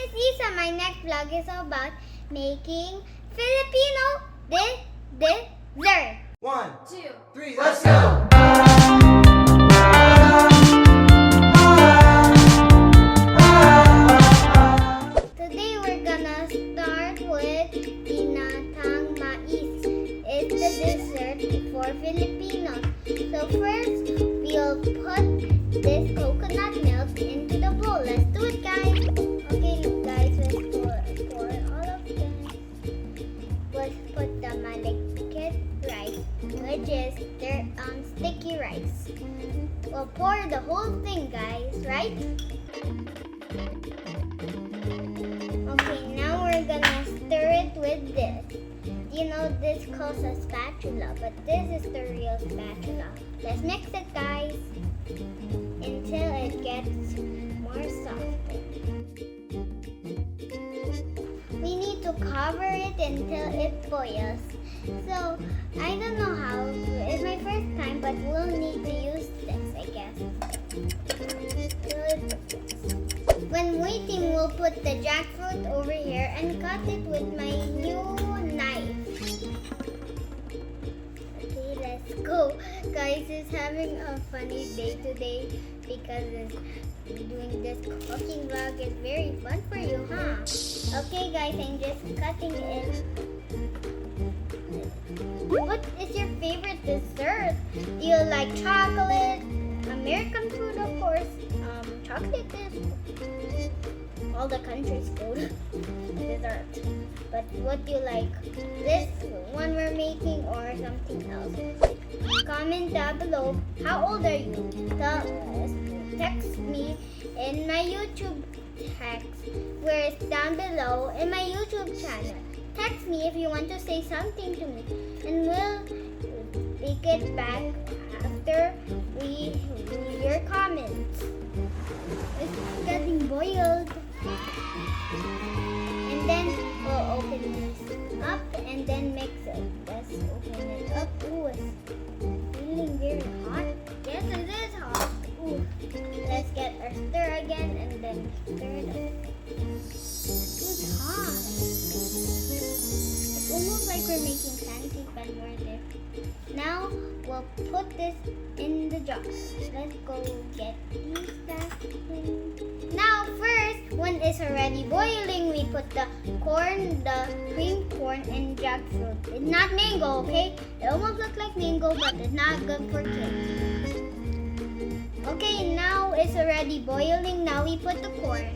is Isa. My next vlog is about making Filipino dessert. 1, 2, 3, let's go! Today we're gonna start with Ginataang Mais. It's the dessert for Filipinos. So first, we'll put this coconut milk into the bowl. Let's do it, guys. Okay, guys, let's pour all of this. Let's put the malikit rice, which is their sticky rice. We'll pour the whole thing, guys, right? Okay, now we're gonna stir it with this. You know, this calls a spatula, but this is the real spatula. Let's mix it, guys, until it gets more soft. We need to cover it until it boils. So, I don't know how. It's my first time, but we'll need to use this, I guess. When waiting, we'll put the jackfruit over here and cut it with my new knife. Okay, let's go. Guys, is having a funny day today because doing this cooking vlog is very fun for you, huh? Okay, guys, I'm just cutting it. What is your favorite dessert? Do you like chocolate? American food, of course. Chocolate is all the country's food dessert. But what do you like? This one we're making or something else? Comment down below. How old are you? Text me in my YouTube text where it's down below in my YouTube channel. Text me if you want to say something to me, and we'll pick it back after we read your comments. It's getting boiled. And then we'll open this up and then mix it. Let's open it up. Ooh, it's feeling very hot. Yes, it is hot. Ooh. Let's get our stir again and then stir it up. It's hot. It's almost like we're making pancake when we're there. Now we'll put this in the jar. Let's go get these back in. Now first, when it's already boiling, we put the corn, the cream corn, and jackfruit. It's not mango, okay? It almost looks like mango, but it's not good for kids. Okay, now it's already boiling. Now we put the corn.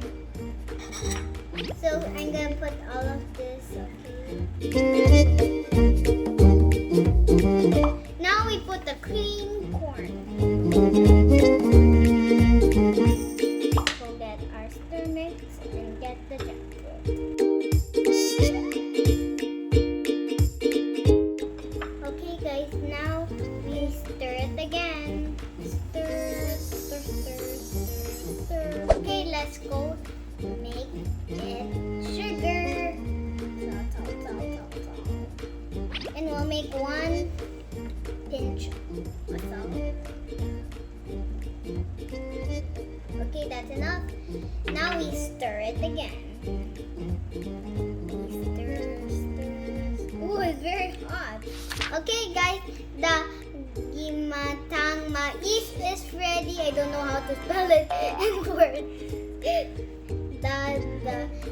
So I'm gonna put all of this, okay? Now we put the cream corn. We'll get our stir mix and get the jackfruit. Okay guys, now we stir it again. Stir, stir, stir, stir, stir. Okay, let's go make it sugar. And we'll make 1 pinch of salt. Okay, that's enough. Now we stir it again. Stir, stir. Ooh, it's very hot. Okay, guys, the Ginataang Mais is ready. I don't know how to spell it in words.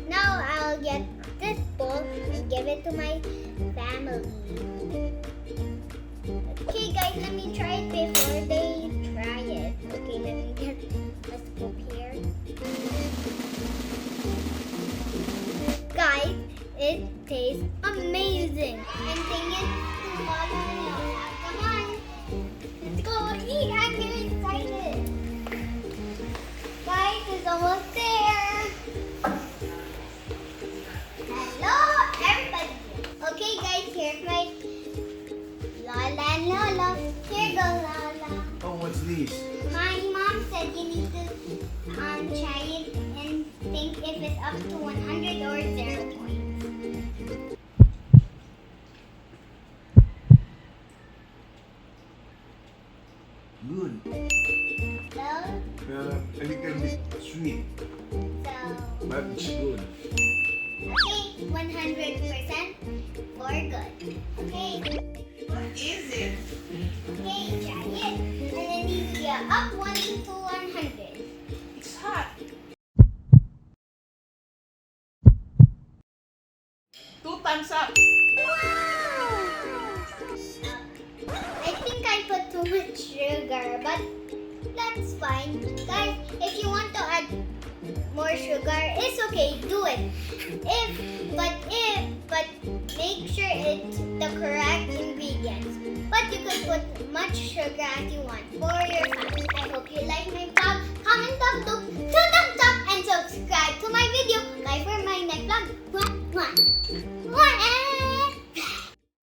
Now I'll get this bowl and give it to my family. Okay guys, let me try it before they try it. Okay, let me get a scoop here. Guys, it tastes amazing. I'm thinking to Lolo Gani. Come on, let's go eat. I'm very excited. Guys, it's almost there. Hello, everybody. Okay, guys, here's my Lola and Lolo. Here go, Lola. Oh, what's these? My mom said you need to try it and think if it's up to 100 or 0 points. Good. So, A little bit sweet. so But it's good. Okay, 100% for good. Okay. What is it? Okay, try it. And then you up 1 to 100. It's hot. 2 thumbs up. I think I put too much sugar, but that's fine. Guys, if you want to add more sugar, it's okay, do it. But make sure it's the correct ingredients. But you can put much sugar as you want for your family. I hope you like my vlog. Comment down below, 2 thumbs up, and subscribe to my video. Bye for my next vlog. Mwah, mwah. Mwah.